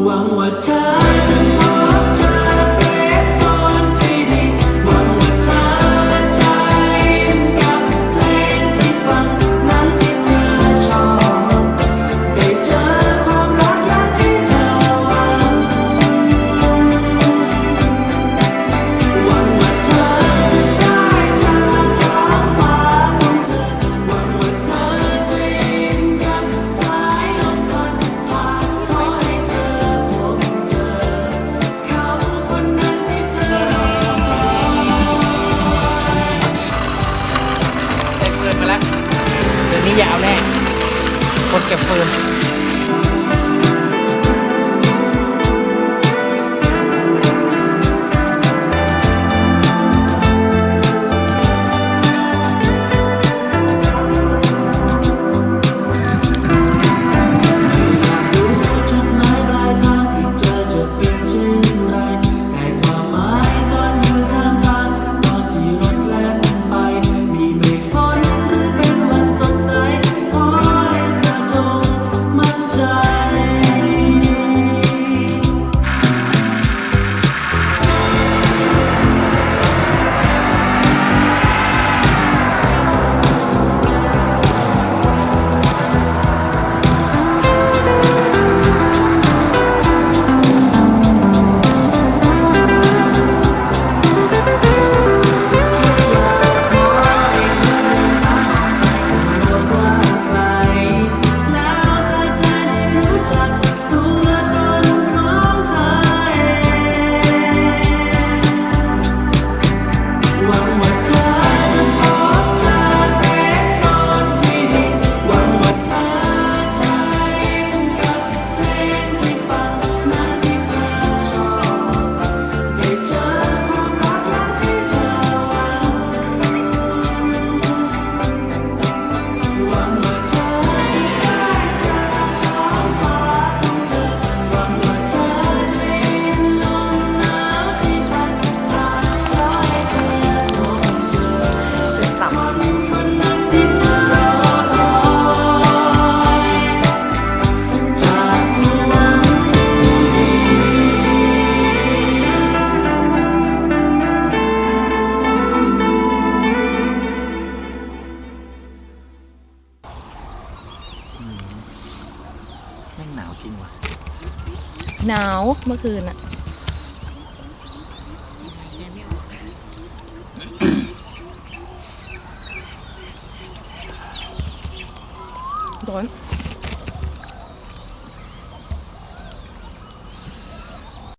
หวังว่าเธอจะพบเจอเซฟโซนที่ดีหวังว่าเธอใจกับเพลงที่ฟังนั้นที่เธอชอบได้เจอความรักอย่างที่เธอหวังหวังว่าเธอจะได้เจอท้องฟ้าของเธอหวังว่าเธอจะอินกับสายลมพัดผ่านขอให้เธอได้ฟืนมาแล้วเดือนนี้ยาวแน่คนเก็บฟืนแม่งหนาวจริงว่ะหนาวเมื่อคืนอะร้อน